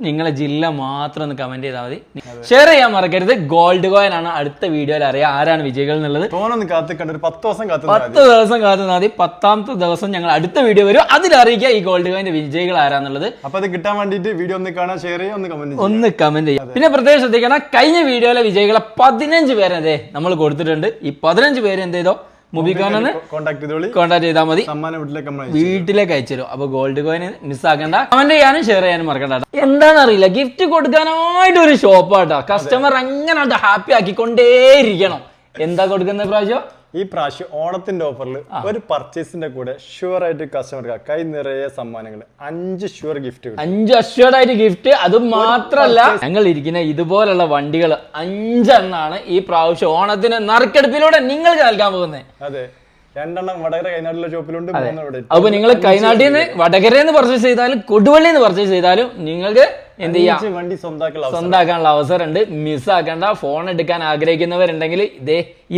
നിങ്ങളെ ജില്ല മാത്രം ഒന്ന് കമന്റ് ചെയ്താൽ മതി. ഷെയർ ചെയ്യാൻ മറക്കരുത്. ഗോൾഡ് കോയിൻ ആണ് അടുത്ത വീഡിയോയിൽ അറിയാം ആരാണ് വിജയികൾ എന്നുള്ളത്. 10 ദിവസം കാത്തുനിന്നാൽ മതി. 10ാമത്തെ ദിവസം ഞങ്ങൾ അടുത്ത വീഡിയോ വരും, അതിലറിയിക്കുക ഈ ഗോൾഡ് കോയിന്റെ വിജയികൾ ആരാന്നുള്ളത്. അപ്പൊ അത് കിട്ടാൻ വേണ്ടിട്ട് വീഡിയോ ഒന്ന് കാണാൻ, ഷെയർ ചെയ്യാം, ഒന്ന് കമന്റ് ചെയ്യാം. പിന്നെ പ്രത്യേകം ശ്രദ്ധിക്കണം, കഴിഞ്ഞ വീഡിയോയിലെ വിജയികളെ 15 പേരെ നമ്മൾ കൊടുത്തിട്ടുണ്ട്. ഈ 15 പേര് എന്ത് ചെയ്തോ മുബിക്കോനെ കോൺടാക്ട് ചെയ്താൽ മതി, വീട്ടിലേക്ക് അയച്ചുതരും. അപ്പൊ ഗോൾഡ് കോയിന് മിസ്സാക്കണ്ട. കമന്റ് ചെയ്യാനും ഷെയർ ചെയ്യാനും മറക്കണ്ട. എന്താണെന്നറിയില്ല, ഗിഫ്റ്റ് കൊടുക്കാനായിട്ട് ഒരു ഷോപ്പാട്ടോ. കസ്റ്റമർ അങ്ങനെ ഹാപ്പി ആക്കിക്കൊണ്ടേയിരിക്കണം. എന്താ കൊടുക്കുന്ന പ്രാവശ്യം? ഈ പ്രാവശ്യം ഓണത്തിന്റെ ഓഫറിൽ ഒരു പർച്ചേസിന്റെ കൂടെ ഷുവർ ആയിട്ട് കസ്റ്റമർക്ക് കൈ നിറയെ സമ്മാനങ്ങൾ, 5 ഷുവർ ഗിഫ്റ്റ്, 5 അഷ്യൂർഡ് ആയിട്ട് ഗിഫ്റ്റ്. അത് മാത്രല്ല, ഞങ്ങൾ ഇരിക്കുന്ന ഇതുപോലുള്ള വണ്ടികൾ 5 എണ്ണാണ് ഈ പ്രാവശ്യം ഓണത്തിന് നറുക്കെടുപ്പിലൂടെ നിങ്ങൾക്ക് നൽകാൻ പോകുന്നത്. അതെ, 2 എണ്ണം വടകര കൈനാട്ടിലെ ഷോപ്പിലുണ്ട്. അപ്പൊ നിങ്ങൾ കൈനാട്ടിൽ നിന്ന് വടകരയിൽ നിന്ന് പർച്ചേസ് ചെയ്താലും കൊടുവള്ളിയിൽ നിന്ന് പർച്ചേസ് ചെയ്താലും നിങ്ങൾക്ക് എന്ത് ചെയ്യാം, വണ്ടി സ്വന്തമാക്കാനുള്ള അവസരമുണ്ട്. മിസ്സാക്കേണ്ട. ഫോൺ എടുക്കാൻ ആഗ്രഹിക്കുന്നവരുണ്ടെങ്കിൽ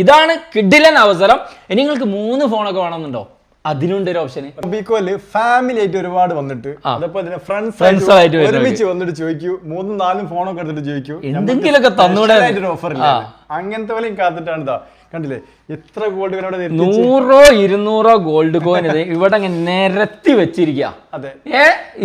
ഇതാണ് കിഡിലൻ അവസരം. നിങ്ങൾക്ക് 3 ഫോണൊക്കെ വേണമെന്നുണ്ടോ? അതിനുണ്ട് ഒരു ഓപ്ഷൻ. ഫാമിലി ആയിട്ട് ഒരുപാട് വന്നിട്ട് അതേപോലെ ഫ്രണ്ട്സ് ആയിട്ട് ഒരുമിച്ച് വന്നിട്ട് ചോദിക്കൂ, 3ഉം 4ഉം ഫോണൊക്കെ എടുത്തിട്ട് ചോദിക്കൂ, എന്തെങ്കിലുമൊക്കെ തന്നൂടെ. ഓഫർ അങ്ങനത്തെ പോലെയും കാത്തിട്ടാണ്. കണ്ടില്ലേ എത്ര ഗോൾഡ് കോയിൻ? 100 200 ഗോൾഡ് കോയിൻ ഇവിടെ നിരത്തി വെച്ചിരിക്കുക. അതെ,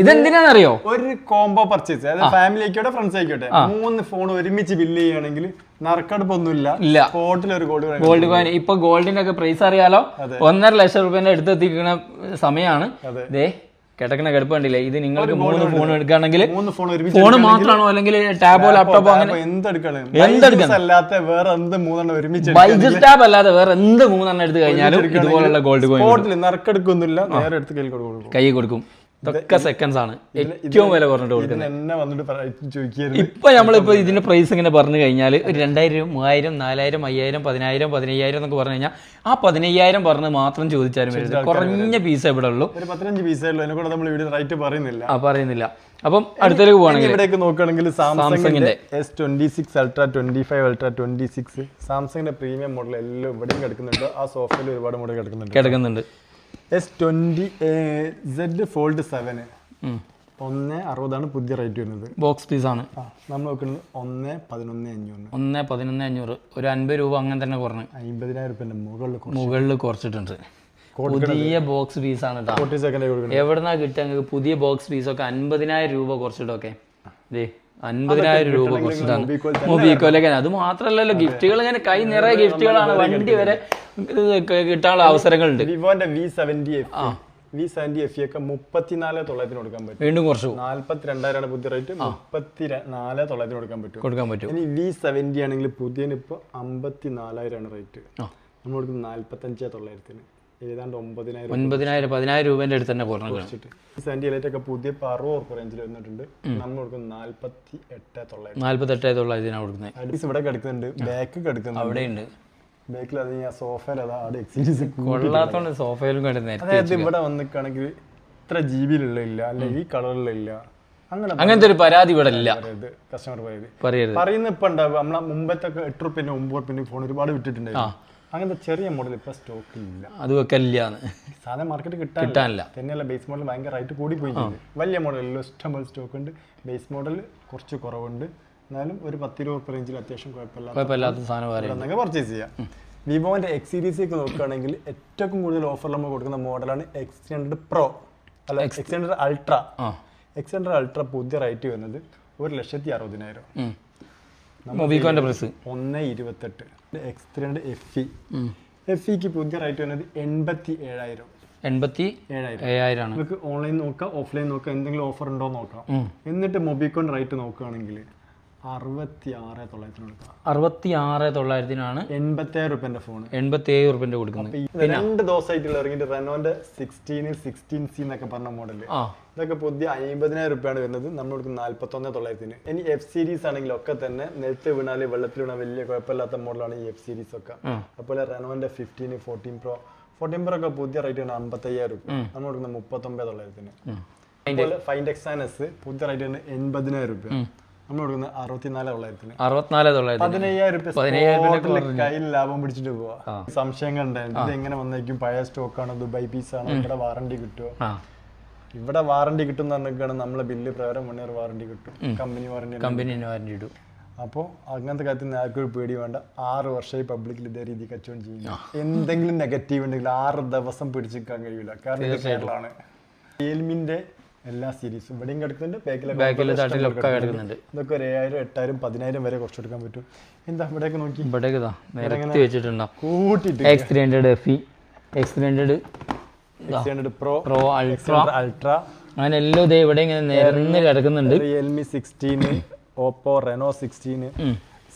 ഇതെന്തിനാണെന്നറിയോ? ഒരു കോംബോ പർച്ചേസ്, അതായത് ഫാമിലി ആയിക്കോട്ടെ ഫ്രണ്ട്സ് ആയിക്കോട്ടെ, 3 ഫോൺ ഒരുമിച്ച് ബില്ല് ചെയ്യുകയാണെങ്കിൽ നറുക്കെടുപ്പൊന്നുമില്ല. സ്പോട്ടിൽ ഒരു ഗോൾഡ് കോയിൻ. ഇപ്പൊ ഗോൾഡിന്റെ ഒക്കെ പ്രൈസ് അറിയാലോ, 1.5 ലക്ഷം രൂപേന്റെ അടുത്തെത്തിക്കുന്ന സമയമാണ്. കിടക്കുന്ന കിടപ്പ് കണ്ടില്ലേ? ഇത് നിങ്ങൾക്ക് 3 ഫോൺ എടുക്കുകയാണെങ്കിൽ ഫോൺ മാത്രമാണോ അല്ലെങ്കിൽ ടാബോ ലാപ്ടോപ്പോ അങ്ങനെ അല്ലാത്ത വേറെ എന്ത് 3 എണ്ണം ഒരുമിച്ച്, ബൈജസ് ടാബ് അല്ലാതെ വേറെ എന്ത് 3 എണ്ണം എടുത്ത് കഴിഞ്ഞാലും ഇതുപോലുള്ള ഗോൾഡ് കോയിൻ നറുക്കെടുക്കൊന്നുമില്ല, നേരെ എടുത്ത് കൈ കൊടുക്കും. ഇതൊക്കെ സെക്കൻഡ്സ് ആണ്, ഏറ്റവും വില കുറഞ്ഞിട്ട് കൊടുക്കുന്നത്. ഇപ്പൊ നമ്മളിപ്പോ ഇതിന്റെ പ്രൈസ് ഇങ്ങനെ പറഞ്ഞു കഴിഞ്ഞാൽ ഒരു 2000, 3000, 4000, 5000, 10000, 15000 എന്നൊക്കെ പറഞ്ഞു കഴിഞ്ഞാൽ ആ 15000 പറഞ്ഞ് മാത്രം ചോദിച്ചാലും കുറഞ്ഞ പീസ് എവിടെ ഉള്ളൂ. 15 പീസേ പറയുന്നില്ല. അപ്പം അടുത്തേക്ക് പോവാണെങ്കിൽ ഇവിടേക്ക് നോക്കുകയാണെങ്കിൽ സാംസങ്ങിന്റെ S26 Ultra, 25 Ultra, 26 സാംസങ്ങിന്റെ പ്രീമിയം മോഡൽ എല്ലാം ഇവിടെയും കിടക്കുന്നുണ്ട്. ആ സോഫയിൽ ഒരുപാട് മോഡൽ കിടക്കുന്നുണ്ട്. S20 Z Fold 7 160 പുതിയ റേറ്റ് വരുന്നത്. ബോക്സ് പീസ് ആണ്. നമ്മൾ നോക്കുന്നത് 111,500. 111,500 ഒരു 50 രൂപ അങ്ങനെ തന്നെ കുറഞ്ഞു. 50,000 രൂപന്റെ മുകളിൽ കുറച്ചിട്ടുണ്ട്. പുതിയ ബോക്സ് പീസ് ആണ് കേട്ടോ. എവിടെന്നാ കിട്ടുക പുതിയ ബോക്സ് പീസ് ഒക്കെ? 50,000 രൂപ കുറച്ചിട്ടൊക്കെ 50,000 രൂപ കുറച്ചിട്ടാണ് മൊബിക്കോയിലേക്ക്. അത് മാത്രല്ലല്ലോ, ഗിഫ്റ്റുകൾ ഇങ്ങനെ കൈ നിറയെ ഗിഫ്റ്റുകളാണ്. വണ്ടി വരെ കിട്ടാനുള്ള അവസരങ്ങളുണ്ട്. വിവോന്റെ V70 FE ഒക്കെ 34,900 കൊടുക്കാൻ പറ്റും. വീണ്ടും കുറച്ചു. 42,000 പുതിയ റേറ്റ്, 34,900 കൊടുക്കാൻ പറ്റും. ഇനി V70 ആണെങ്കിൽ പുതിയന് ഇപ്പൊ 54,000 റേറ്റ്, നമ്മൾ കൊടുക്കുന്നത് 45,900. ഏതാണ്ട് 9,000 10,000 രൂപേന്റെ അടുത്ത് തന്നെ കുറഞ്ഞു. ഒക്കെ പുതിയ 60 റേഞ്ചിൽ വന്നിട്ടുണ്ട്. നമ്മൾ കൊടുക്കുന്നത് 48,900. 48,900 കൊടുക്കുന്നത്. ഇവിടെ കിടക്കുന്നുണ്ട്, ബാക്ക് കിടക്കുന്നുണ്ട്, അവിടെയുണ്ട്. ബാക്കിൽ അത് സോഫയിൽ കൊള്ളാത്തോണ്ട് സോഫയിലും കിടക്കുന്നത്. അതായത് ഇവിടെ വന്നിട്ടാണെങ്കിൽ ഇത്ര GB-ലുള്ള ഇല്ല, അല്ലെ ഈ കളറിലുള്ള ഇല്ല, അങ്ങനത്തെ ഒരു പരാതി ഇവിടെ ഇല്ല. കസ്റ്റമർ പറയുന്നത് ഇപ്പൊ ഉണ്ടാവും. നമ്മളെ മുമ്പത്തെ 8 റുപ്യന്റെ 9 റുപ്യന്റെ ഫോൺ ഒരുപാട് വിട്ടിട്ടുണ്ടായിരുന്നു. അങ്ങനത്തെ ചെറിയ മോഡൽ ഇപ്പൊ സ്റ്റോക്ക് ഇല്ല. അത് വെക്കല്ലാന്ന് സാധാരണ മാർക്കറ്റ് കിട്ടാനില്ല. തന്നെയല്ല, ബേസ് മോഡൽ ഭയങ്കര റേറ്റ് കൂടി പോയി. വലിയ മോഡൽ ഇഷ്ടംപോലെ സ്റ്റോക്ക് ഉണ്ട്. ബേസ് മോഡൽ കുറച്ച് കുറവുണ്ട്. എന്നാലും ഒരു 10-20 റേഞ്ചിൽ അത്യാവശ്യം കുഴപ്പമില്ലാത്ത സാധനം പർച്ചേസ് ചെയ്യാം. വിവോന്റെ X സീരീസ് ഒക്കെ നോക്കുകയാണെങ്കിൽ ഏറ്റവും കൂടുതൽ ഓഫർ നമ്മൾ കൊടുക്കുന്ന മോഡലാണ് X100 Pro, അല്ല X100 Ultra. X100 Ultra പുതിയ റേറ്റ് വരുന്നത് 1,60,000. മൊബിക്കോന്റെ പ്രൈസ് 128. X300 FE പുതിയ റേറ്റ് വരുന്നത് 87,000. 87,000 നമുക്ക് ഓൺലൈൻ നോക്കാം, ഓഫ്ലൈൻ നോക്കാം, എന്തെങ്കിലും ഓഫർ ഉണ്ടോ നോക്കാം. എന്നിട്ട് മൊബിക്കോൺ റേറ്റ് നോക്കുകയാണെങ്കിൽ 66,900 കൊടുക്കാം. 66,900 87,000 രൂപന്റെ ഫോൺ, 87,000 രൂപന്റെ കൊടുക്കുന്നത്. 2 ദിവസമായിട്ടുള്ള ഇറങ്ങിയിട്ട് റെനോന്റെ 16C എന്നൊക്കെ പറഞ്ഞ മോഡല്, ഇതൊക്കെ പുതിയ 50,000 രൂപയാണ് വരുന്നത്. നമ്മൾ കൊടുക്കുന്നത് 41,900. ഇനി F സീരീസ് ആണെങ്കിലും ഒക്കെ തന്നെ നിലത്ത് വീണാല് വെള്ളത്തിൽ വീണാൽ വലിയ കുഴപ്പമില്ലാത്ത മോഡലാണ് ഈ F സീരീസ് ഒക്കെ. അതുപോലെ റെനോന്റെ 15, 14 Pro ഒക്കെ പുതിയ റേറ്റ് ആണ് 55,000 രൂപ. നമ്മൾ കൊടുക്കുന്നത് 39,900. അതുപോലെ ഫൈൻഡ് X പുതിയ റേറ്റ് ആണ് 80,000 രൂപ. നമ്മൾ കൊടുക്കുന്നത് 64,900. 15,000 കയ്യിൽ ലാഭം പിടിച്ചിട്ട് പോവാ. സംശയം കണ്ടായിരുന്നു ഇത് എങ്ങനെ വന്നേക്കും, പഴയ സ്റ്റോക്ക് ആണോ, ദുബായ് പീസ് ആണോ, ഇവിടെ വാറണ്ടി കിട്ടുമോ? ഇവിടെ വാറണ്ടി കിട്ടും എന്ന് പറഞ്ഞാൽ നമ്മളെ ബില്ല് പ്രകാരം 1 ഇയർ വാറണ്ടി കിട്ടും, കമ്പനി വാറണ്ടി ഇടും. അപ്പോൾ അങ്ങനത്തെ കാര്യത്തിൽ ആർക്കും ഒരു പേടി വേണ്ട. 6 വർഷമായി പബ്ലിക്കിൽ ഇതേ രീതി കച്ചവടം ചെയ്യുന്നു. എന്തെങ്കിലും നെഗറ്റീവ് ഉണ്ടെങ്കിൽ 6 ദിവസം പിടിച്ചിരിക്കാൻ കഴിയില്ല. കാരണം ഇത് കേരളമാണ്. റിയൽമിന്റെ എല്ലാ സീരീസും ഇവിടെയും കിടക്കുന്നുണ്ട്, ബാക്കിലൊക്കെ കിടക്കുന്നുണ്ട്. ഇതൊക്കെ 7,000 8,000 10,000 വരെ കുറച്ചെടുക്കാൻ പറ്റും. എന്താ ഇവിടെയൊക്കെ നോക്കി, ഇവിടേക്ക് വെച്ചിട്ടുണ്ടോ കൂട്ടിട്ട് X300 Pro Ultra അങ്ങനെ എല്ലാം ഇതേ ഇവിടെ ഇങ്ങനെ നിരന്ന് കിടക്കുന്നുണ്ട്. റിയൽമി 16, ഓപ്പോ റെനോ 16,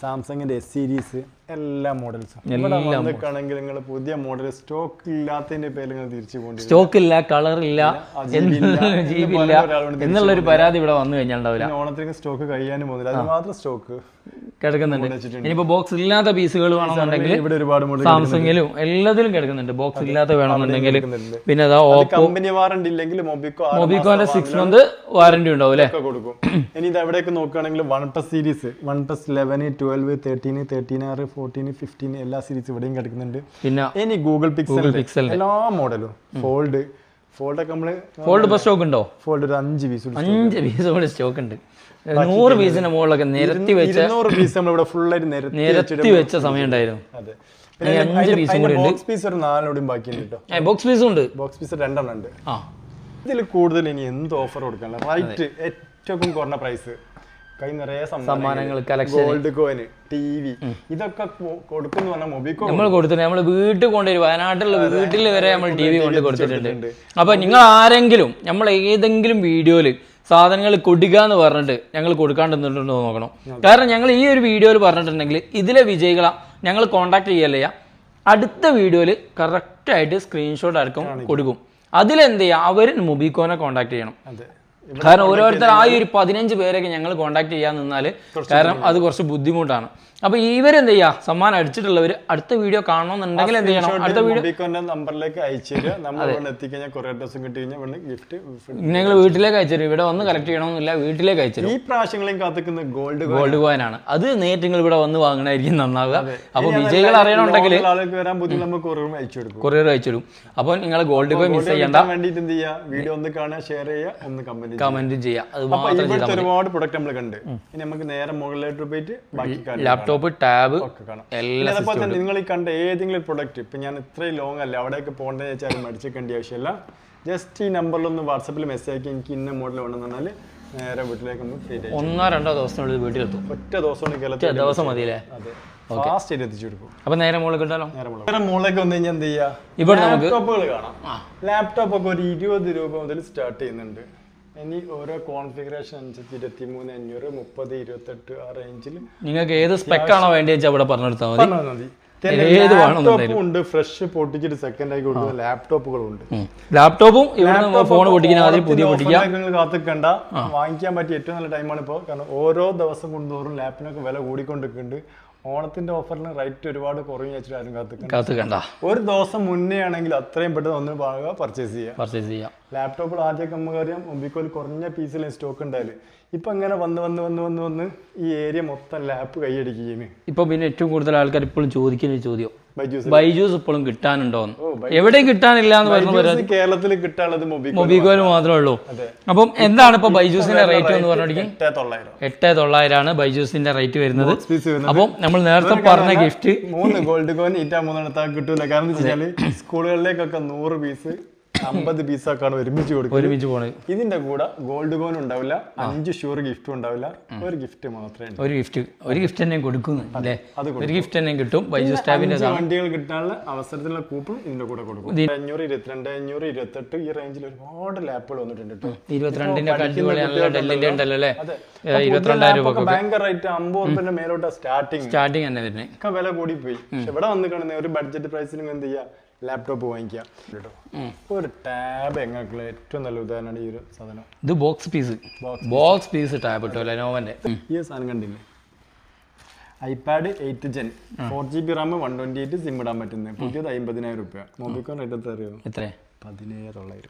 സാംസങ്ങിന്റെ S സീരീസ് എല്ലാ മോഡൽസും വന്നിട്ടാണെങ്കിൽ നിങ്ങൾ പുതിയ മോഡൽ സ്റ്റോക്ക് ഇല്ലാത്തതിന്റെ പേരിൽ നിങ്ങൾ തിരിച്ചു പോകേണ്ടി, സ്റ്റോക്ക് ഇല്ല, കളർ ഇല്ല, GB ഇല്ല എന്നുള്ളൊരു പരാതി ഇവിടെ വന്നു കഴിഞ്ഞാൽ ഉണ്ടാവില്ല. ഓണത്തിന് സ്റ്റോക്ക് കഴിയാനും പോകുന്നില്ല, അത് മാത്രം സ്റ്റോക്ക് കിടക്കുന്നുണ്ട്. ഇനിയിപ്പോ ബോക്സ് ഇല്ലാത്ത പീസുകൾ വേണമെന്നുണ്ടെങ്കിൽ ഇവിടെ ഒരുപാട് മോഡൽ സാംസങ്ങിലും എല്ലാത്തിലും കിടക്കുന്നുണ്ട്. ബോക്സ് ഇല്ലാത്ത വേണമെന്നുണ്ടെങ്കിൽ പിന്നെ കമ്പനി വാറണ്ടി ഇല്ലെങ്കിൽ മൊബിക്കോന്റെ 6 month വാറണ്ടി ഉണ്ടാവും അല്ലെ, കൊടുക്കും. ഇനി ഇത് എവിടെയൊക്കെ നോക്കുകയാണെങ്കിൽ OnePlus സീരീസ്, OnePlus 11, 12, 13, 13R, 14, 15 എല്ലാ സീരീസ് ഇവിടെയും കിടക്കുന്നുണ്ട്. പിന്നെ ഇനി ഗൂഗിൾ പിക്സൽ എല്ലാ മോഡലും ഫോൾഡ് ഒക്കെ നമ്മള് ഫോൾഡ് സ്റ്റോക്ക് ഉണ്ടോ? ഫോൾഡ് ഒരു 5 പീസ് കൂടെ സ്റ്റോക്ക് ഉണ്ട്. 100 പീസിന്റെ മുകളിലൊക്കെ നിരത്തി വെച്ച 200 പീസ് നമ്മളിവിടെ ഫുൾ ആയിട്ട് നിരത്തി വെച്ച സമയം ഉണ്ടായിരുന്നു. അതെ, 5 പീസും കൂടി ഉണ്ട്. ബോക്സ് പീസ് ഒരു 4 ബാക്കിയുണ്ട് കേട്ടോ. ബോക്സ് പീസും ഉണ്ട്, ബോക്സ് പീസ് 2 ഉണ്ട്. ഇതിൽ കൂടുതൽ ഇനി എന്ത് ഓഫർ കൊടുക്കാനുള്ള റൈറ്റ് ഏറ്റവും കുറഞ്ഞ പ്രൈസ്, കൈ നിറയെ സമ്മാനങ്ങൾ, കളക്ഷൻ, ഗോൾഡ് കോയിൻ, ടിവി ഇതൊക്കെ കൊടുക്കുന്നു പറഞ്ഞാൽ മൊബിക്കോ നമ്മൾ കൊടുത്തിട്ടുണ്ട്. നമ്മൾ വീട്ടിൽ കൊണ്ടുവരും, വയനാട്ടിലുള്ള വീട്ടിൽ വരെ നമ്മൾ TV കൊണ്ട് കൊടുത്തിട്ടുണ്ട്. അപ്പൊ നിങ്ങൾ ആരെങ്കിലും നമ്മൾ ഏതെങ്കിലും വീഡിയോയില് സാധനങ്ങൾ കൊടുക്കുക എന്ന് പറഞ്ഞിട്ട് ഞങ്ങൾ കൊടുക്കാണ്ടിട്ടുണ്ടോ നോക്കണം. കാരണം ഞങ്ങൾ ഈ ഒരു വീഡിയോയിൽ പറഞ്ഞിട്ടുണ്ടെങ്കിൽ ഇതിലെ വിജയികളെ ഞങ്ങൾ കോൺടാക്ട് ചെയ്യല്ലേ, അടുത്ത വീഡിയോയിൽ കറക്റ്റായിട്ട് സ്ക്രീൻഷോട്ട് അടക്കം കൊടുക്കും. അതിലെന്ത് ചെയ്യുക, അവർ മൊബിക്കോനെ കോൺടാക്ട് ചെയ്യണം. കാരണം ഓരോരുത്തർ ആ ഒരു 15 പേരൊക്കെ ഞങ്ങൾ കോൺടാക്ട് ചെയ്യാൻ നിന്നാൽ കാരണം അത് കുറച്ച് ബുദ്ധിമുട്ടാണ്. അപ്പൊ ഇവരെന്ത് ചെയ്യാ, സമ്മാനം അടിച്ചിട്ടുള്ളവർ അടുത്ത വീഡിയോ കാണണമെന്നുണ്ടെങ്കിൽ എന്ത് ചെയ്യണം, അടുത്ത വീഡിയോ നമ്പറിലേക്ക് അയച്ചു നിങ്ങൾ വീട്ടിലേക്ക് അയച്ചു തരും. ഇവിടെ വന്ന് കളക്ട് ചെയ്യണമെന്നില്ല, വീട്ടിലേക്ക് അയച്ചു തരും. ഈ പ്രാവശ്യങ്ങളെയും കാത്തിക്കുന്ന ഗോൾഡ് കോയിൻ ആണ്. അത് നേരിട്ട് നിങ്ങൾ ഇവിടെ വന്ന് വാങ്ങണമായിരിക്കും നന്നാവുക. അപ്പൊ വിജയികൾ അറിയണമെന്നുണ്ടെങ്കിൽ കൊറിയർ അയച്ചു തരും. അപ്പൊ നിങ്ങൾ ഗോൾഡ് കോയിൻ മിസ് ചെയ്യണ്ട, വീഡിയോ ഒന്ന് കാണുക, ഷെയർ ചെയ്യുക, ഒന്ന് കമന്റ് ചെയ്യുക. അത് ഒരുപാട് പ്രൊഡക്റ്റ് നമ്മൾ കണ്ട് ഇനി നമുക്ക് നേരെ മുകളിലോട്ട് പോയിട്ട് ബാക്കി ലാപ്ടോപ്പ്, ടാബ് എല്ലാം. അതുപോലെ തന്നെ നിങ്ങൾ ഈ കണ്ട ഏതെങ്കിലും പ്രൊഡക്റ്റ്, ഇപ്പൊ ഞാൻ ഇത്രയും ലോങ് അല്ല അവിടെയൊക്കെ പോകേണ്ടതെന്ന് വെച്ചാൽ മടിച്ചേക്കേണ്ട ആവശ്യമില്ല. ജസ്റ്റ് ഈ നമ്പറിലൊന്ന് വാട്സാപ്പിൽ മെസ്സേജ് ആക്കി എനിക്ക് ഇന്ന മോഡൽ വേണമെന്ന് പറഞ്ഞാൽ നേരെ വീട്ടിലേക്ക് ഒന്ന് ഫ്രീ 1-2 ദിവസത്തിനുള്ളിൽ വീട്ടിലെത്തും. ഒറ്റ ദിവസം ദിവസം മതിയല്ലേ? അതെ, ഫാസ്റ്റ് ആയിട്ട് എത്തിച്ചു കൊടുക്കും. അപ്പൊ നേരെ മുകളിൽ കിട്ടാലോ? നേരെ മുകളിലേക്ക് വന്നു കഴിഞ്ഞാൽ എന്ത് ചെയ്യാ, ഇവിടെ ലാപ്ടോപ്പുകൾ കാണാം. ലാപ്ടോപ്പ് ഒക്കെ ഒരു 20 രൂപ മുതൽ സ്റ്റാർട്ട് ചെയ്യുന്നുണ്ട്. ഇനി ഓരോ കോൺഫിഗറേഷൻ അനുസരിച്ച് 23,500, 30, 28 ആ റേഞ്ചിൽ നിങ്ങൾക്ക് ഏത് സ്പെക് ആണോ വേണ്ടത് അവിടെ പറഞ്ഞെടുത്താൽ മതി. ഉണ്ട്, ഫ്രഷ് പൊട്ടിച്ചിട്ട് സെക്കൻഡ് ആയി കൊടുക്കുന്ന ലാപ്ടോപ്പുകളുണ്ട്. ലാപ്ടോപ്പും ഫോൺ പൊട്ടിക്കുന്ന പുതിയ നിങ്ങൾ കാത്തിക്കണ്ട, വാങ്ങിക്കാൻ പറ്റിയ ഏറ്റവും നല്ല ടൈമാണ് ഇപ്പോൾ. കാരണം ഓരോ ദിവസം കൊണ്ടുതോറും ലാപ്പിനൊക്കെ വില കൂടിക്കൊണ്ടിരിക്കുന്നുണ്ട്. ഓണത്തിന്റെ ഓഫറിന് റേറ്റ് ഒരുപാട് കുറഞ്ഞു വെച്ചിട്ട് ആരും കാത്തുക്കണ്ട. ഒരു ദിവസം മുന്നേ ആണെങ്കിൽ അത്രയും പെട്ടെന്ന് ഒന്ന് ഭാഗം പർച്ചേസ് ചെയ്യാം. ലാപ്ടോപ്പിൽ ആദ്യമൊക്കെ നമുക്ക് അറിയാം മൊബിക്കോയിൽ കുറഞ്ഞ പീസിലെ സ്റ്റോക്ക് ഉണ്ടായാലും ഇപ്പൊ അങ്ങനെ വന്ന് ഈ ഏരിയ മൊത്തം ലാപ്പ് കൈയടിക്കുകയാണ്. ഇപ്പൊ പിന്നെ ഏറ്റവും കൂടുതൽ ആൾക്കാർ ഇപ്പോഴും ചോദിക്കുന്ന ചോദ്യം ബൈജൂസ് ഇപ്പോഴും കിട്ടാനുണ്ടോ, എവിടെയും കിട്ടാനില്ല എന്ന് പറഞ്ഞു. കേരളത്തിൽ കിട്ടാനുള്ളത് മൊബിക്കോയിൽ മാത്രമേ ഉള്ളൂ. അപ്പം എന്താണ് ഇപ്പൊ ബൈജൂസിന്റെ റേറ്റ് എന്ന് പറഞ്ഞിട്ടുണ്ടെങ്കിൽ 8,900 ആണ് ബൈജൂസിന്റെ റേറ്റ് വരുന്നത്. അപ്പം നമ്മൾ നേരത്തെ പറഞ്ഞ ഗിഫ്റ്റ് 3 ഗോൾഡ് കോയിൻ 3 കിട്ടൂല. കാരണം എന്താ വെച്ചാൽ സ്കൂളുകളിലേക്കൊക്കെ 100 പീസ് 50 പീസാക്കാണ് ഒരുമിച്ച് പോണത്. ഇതിന്റെ കൂടെ ഗോൾഡ് കോയിൻ ഉണ്ടാവില്ല, 5 ഷുവർ ഗിഫ്റ്റും ഉണ്ടാവില്ല, ഒരു ഗിഫ്റ്റ് മാത്രമേ. ഒരു ഗിഫ്റ്റ് തന്നെ കൊടുക്കുന്നു അല്ലേ? ഒരു ഗിഫ്റ്റ് തന്നെ കിട്ടും. ബൈജൂസ് ടാബിന്റെ വണ്ടികൾ കിട്ടാനുള്ള അവസരത്തിലുള്ള കൂപ്പൺ ഇതിന്റെ കൂടെ കൊടുക്കും. 500, 22, 28 ഈ റേഞ്ചിൽ ഒരുപാട് ലാപ്പുകൾ വന്നിട്ടുണ്ട്. 22ന്റെ അടിപൊളി നല്ല ഡെല്ലിന്റെ ഉണ്ടല്ലോ അല്ലേ? 22,000 രൂപ ഭയങ്കര റേറ്റ്. 50 രൂപന്റെ മേലോട്ട് സ്റ്റാർട്ടിങ് തന്നെ വരുന്നത്. ഒക്കെ വില കൂടി പോയി. പക്ഷെ ഇവിടെ വന്ന് കാണുന്ന ഒരു ബഡ്ജറ്റ് പ്രൈസിന് എന്ത് ചെയ്യാം, ലാപ്ടോപ്പ് വാങ്ങിക്കാം കേട്ടോ. ഒരു ടാബ് എങ്ങനെ ഏറ്റവും നല്ല ഉദാഹരണമാണ് ഈ ഒരു സാധനം. ഇത് ബോക്സ് പീസ് ടാബ് കേട്ടോ, ലെനോവന്റെ. ഈ സാധനം കണ്ടില്ലേ, iPad 8th Gen 4GB RAM 128 SIM ഇടാൻ പറ്റുന്നത്. പുതിയത് 50,000 രൂപ. മൊബിക്കോൺ റേറ്റ് അറിയോ? എത്ര? 17,900.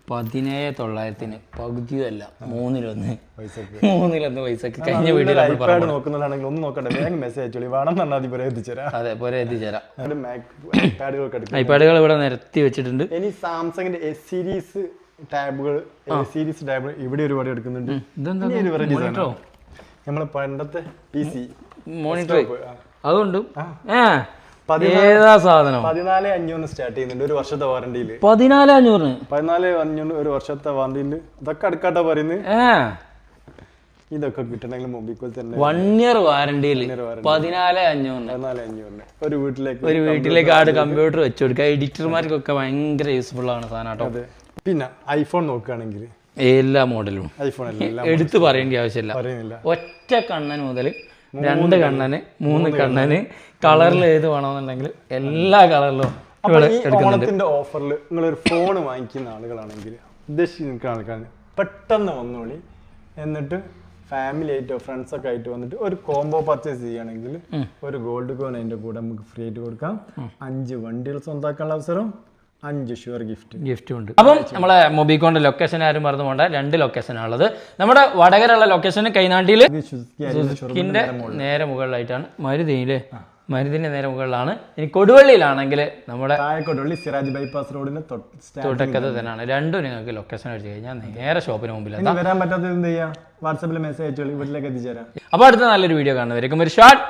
പകുതിയല്ല, 3-1 പൈസക്ക്. കഴിഞ്ഞ വീഡിയോ ഐപാഡ് നോക്കുന്നതാണെങ്കിൽ ഒന്ന് നോക്കട്ടെ, വേഗം മെസ്സേജ് അയച്ചോളി, വേണം പറഞ്ഞാൽ പോലെ എത്തിച്ചേരാം. അതെ, പോലെ എത്തിച്ചേരാം. ഐപാഡുകൾ ഇവിടെ നിരത്തി വെച്ചിട്ടുണ്ട്. ഇനി സാംസങ്ങിന്റെ S സീരീസ് ടാബുകൾ സീരീസ് ടാബ് ഇവിടെ ഒരുപാട് എടുക്കുന്നുണ്ട്. നമ്മളെ പണ്ടത്തെ PC മോണിറ്റർ അതുകൊണ്ട് ഏതാ സാധനം 14,500 സ്റ്റാർട്ട് ചെയ്യുന്നുണ്ട് ഒരു വർഷത്തെ വാറണ്ടിയില്. 14,500 ഒരു വർഷത്തെ വാറണ്ടിയില്. ഇതൊക്കെ അടുക്കാട്ടാ പറയുന്നത്. ഇതൊക്കെ കിട്ടണമെങ്കിൽ മൊബിക്കോൾ തന്നെ 1 ഇയർ വാറണ്ടിയിൽ 14,500 ഒരു വീട്ടിലേക്ക് ആട് കമ്പ്യൂട്ടർ വെച്ചു കൊടുക്കുക. എഡിറ്റർമാർക്കൊക്കെ ഭയങ്കര യൂസ്ഫുൾ ആണ് സാധനം കേട്ടോ. പിന്നെ ഐഫോൺ നോക്കുകയാണെങ്കിൽ എല്ലാ മോഡലും ഐഫോൺ എടുത്തു പറയേണ്ട ആവശ്യമില്ല. ഒറ്റ കണ്ണൻ മുതൽ 2 കണ്ണന് 3 കണ്ണന് കളറിൽ ഏത് വേണമെന്നുണ്ടെങ്കിൽ എല്ലാ കളറിലും ഓണത്തിന്റെ ഓഫറിൽ നിങ്ങളൊരു ഫോൺ വാങ്ങിക്കുന്ന ആളുകളാണെങ്കിൽ ഉദ്ദേശിച്ച് നിൽക്കുന്ന ആൾക്കാണ് പെട്ടെന്ന് വന്നോളി. എന്നിട്ട് ഫാമിലി ആയിട്ടോ ഫ്രണ്ട്സ് ഒക്കെ ആയിട്ട് വന്നിട്ട് ഒരു കോംബോ പർച്ചേസ് ചെയ്യുകയാണെങ്കിൽ ഒരു ഗോൾഡ് കോയിൻ അതിന്റെ കൂടെ നമുക്ക് ഫ്രീ ആയിട്ട് കൊടുക്കാം. 5 വണ്ടികൾ സ്വന്തമാക്കാനുള്ള അവസരം, 5 ഷുവർ ഗിഫ്റ്റ് ഉണ്ട്. അപ്പം നമ്മളെ മൊബിക്കോണിന്റെ ലൊക്കേഷൻ ആരും മറന്നു പോകണ്ട. 2 ലൊക്കേഷനാണ് ഉള്ളത്. നമ്മുടെ വടകരയുള്ള ലൊക്കേഷൻ കൈനാട്ടിയിൽ സുസുക്കിന്റെ നേരെ മുകളിലായിട്ടാണ്. മരുതിന്റെ നേരെ മുകളിലാണ്. ഇനി കൊടുവള്ളിയിലാണെങ്കിൽ നമ്മുടെ കൊടുവള്ളി സിറാജ് ബൈപ്പാസ് റോഡിന് തൊട്ടക്കത്ത് തന്നെയാണ്. രണ്ടും നിങ്ങൾക്ക് ലൊക്കേഷൻ അടിച്ചു കഴിഞ്ഞാൽ നേരെ ഷോപ്പിന് മുമ്പിൽ വരാൻ പറ്റാത്തത് എന്ത് ചെയ്യാം, വാട്സാപ്പിൽ മെസ്സേജ് അയച്ചോളൂ, വീട്ടിലേക്ക് എത്തിച്ചേരാം. അപ്പൊ അടുത്ത നല്ലൊരു വീഡിയോ കാണുന്നവരേക്കും ഒരു ഷോർട്ട്